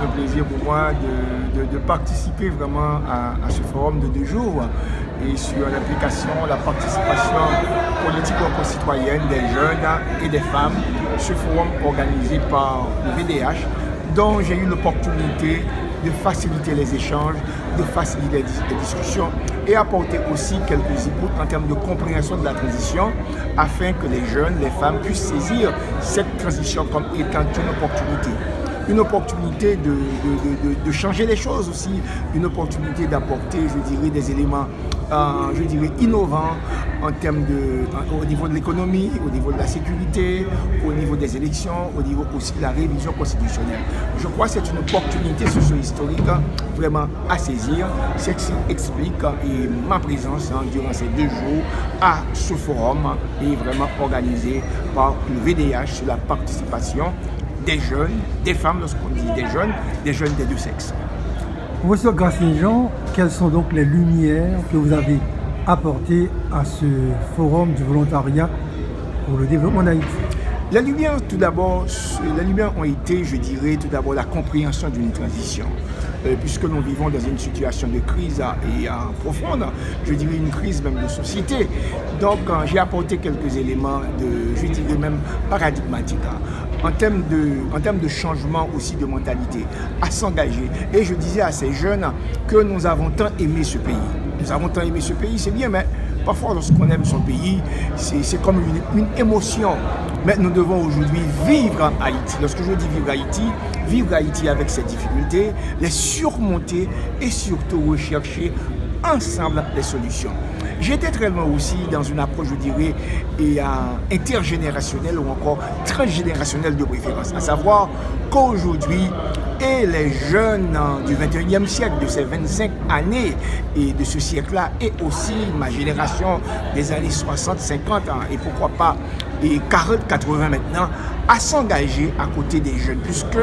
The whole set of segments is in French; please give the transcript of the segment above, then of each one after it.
un plaisir pour moi de participer vraiment à ce forum de 2 jours et sur l'implication, la participation politico-concitoyenne des jeunes et des femmes. Ce forum organisé par le VDH, dont j'ai eu l'opportunité de faciliter les échanges, de faciliter les discussions et apporter aussi quelques inputs en termes de compréhension de la transition afin que les jeunes, les femmes puissent saisir cette transition comme étant une opportunité. Une opportunité de changer les choses aussi, une opportunité d'apporter, je dirais, des éléments, je dirais, innovants en termes au niveau de l'économie, au niveau de la sécurité, au niveau des élections, au niveau aussi de la révision constitutionnelle. Je crois que c'est une opportunité socio-historique vraiment à saisir, ce qui explique ma présence durant ces 2 jours à ce forum et vraiment organisé par le VDH sur la participation des jeunes, des femmes, lorsqu'on dit des jeunes des 2 sexes. Professeur Grassin-Jean, quelles sont donc les lumières que vous avez apportées à ce forum du volontariat pour le développement d'Haïti? Les lumières, tout d'abord, ont été, je dirais, tout d'abord la compréhension d'une transition. Puisque nous vivons dans une situation de crise profonde, je dirais une crise même de société. Donc j'ai apporté quelques éléments je dirais même paradigmatiques, en termes de changement aussi de mentalité, à s'engager. Et je disais à ces jeunes que nous avons tant aimé ce pays. Nous avons tant aimé ce pays, c'est bien, mais parfois lorsqu'on aime son pays, c'est comme une émotion. Mais nous devons aujourd'hui vivre Haïti. Lorsque je dis vivre Haïti avec ses difficultés, les surmonter et surtout rechercher ensemble les solutions. J'étais très loin aussi dans une approche, je dirais, intergénérationnelle ou encore transgénérationnelle de préférence. À savoir qu'aujourd'hui, et les jeunes du 21e siècle, de ces 25 années et de ce siècle-là, et aussi ma génération des années 60, 50 et pourquoi pas et 40, 80 maintenant, à s'engager à côté des jeunes, puisque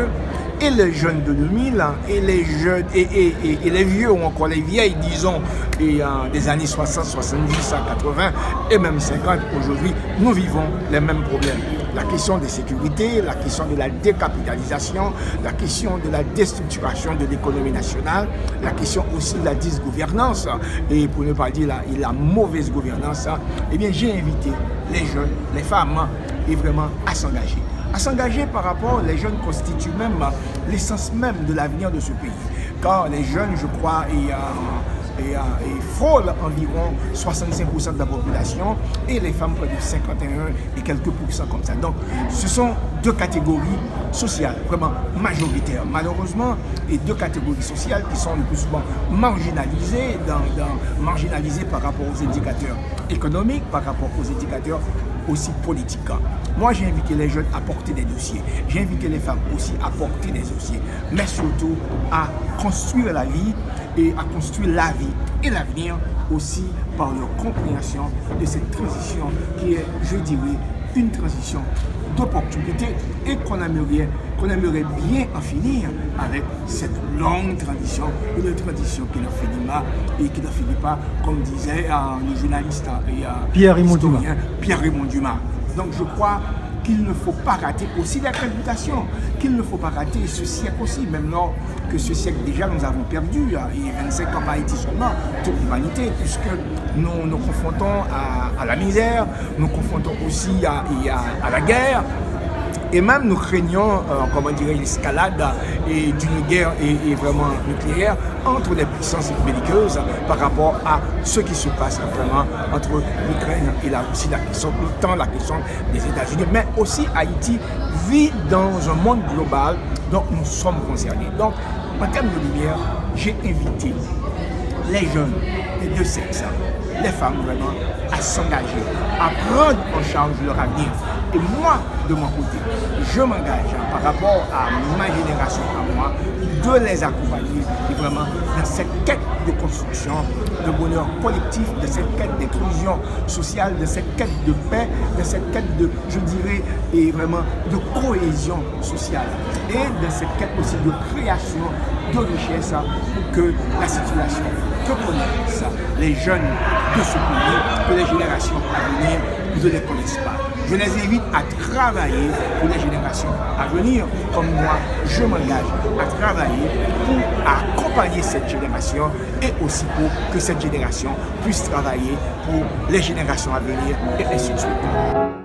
et les jeunes de 2000 et les jeunes et les vieux ou encore les vieilles, disons, des années 60, 70, 80 et même 50, aujourd'hui, nous vivons les mêmes problèmes. La question de sécurité, la question de la décapitalisation, la question de la déstructuration de l'économie nationale, la question aussi de la dysgouvernance, et pour ne pas dire la mauvaise gouvernance, eh bien j'ai invité les jeunes, les femmes, et vraiment à s'engager. À s'engager par rapport, les jeunes constituent même l'essence même de l'avenir de ce pays. Car les jeunes, je crois, frôlent environ 65% de la population et les femmes près de 51 et quelques pourcents comme ça. Donc ce sont 2 catégories sociales vraiment majoritaires. Malheureusement, et 2 catégories sociales qui sont le plus souvent marginalisées, marginalisées par rapport aux indicateurs économiques, par rapport aux indicateurs aussi politiques. Moi, j'ai invité les jeunes à porter des dossiers. J'ai invité les femmes aussi à porter des dossiers. Mais surtout à construire la vie et à construire la vie et l'avenir aussi par leur compréhension de cette transition qui est, je dirais, une transition d'opportunité et qu'on aimerait bien en finir avec cette longue transition, une transition qui ne finit pas et qui ne finit pas, comme disait le journaliste Pierre-Raymond Dumas. Pierre-Raymond Dumas. Donc je crois qu'il ne faut pas rater aussi la réputation, qu'il ne faut pas rater ce siècle aussi, même lors que ce siècle déjà nous avons perdu, et 25 ans par Haïti seulement, toute l'humanité, puisque nous nous confrontons à la misère, nous confrontons aussi à la guerre, et même nous craignons, comment dirais, l'escalade d'une guerre et vraiment nucléaire entre les puissances belliqueuses par rapport à ce qui se passe vraiment entre l'Ukraine et la Russie, la question des États-Unis, mais aussi Haïti vit dans un monde global, donc nous sommes concernés. Donc, en termes de lumière, j'ai invité les jeunes des 2 sexes, les femmes vraiment, à s'engager, à prendre en charge leur avenir. Et moi, de mon côté, je m'engage par rapport à ma génération, à moi, de les accompagner et vraiment dans cette quête de construction, de bonheur collectif, de cette quête d'inclusion sociale, de cette quête de paix, de cette quête de, je dirais, et vraiment de cohésion sociale. Et de cette quête aussi de création de richesse pour que la situation que connaissent les jeunes de ce pays, que les générations à venir ne les connaissent pas. Je les invite à travailler pour les générations à venir, comme moi, je m'engage à travailler pour accompagner cette génération et aussi pour que cette génération puisse travailler pour les générations à venir et ainsi de suite.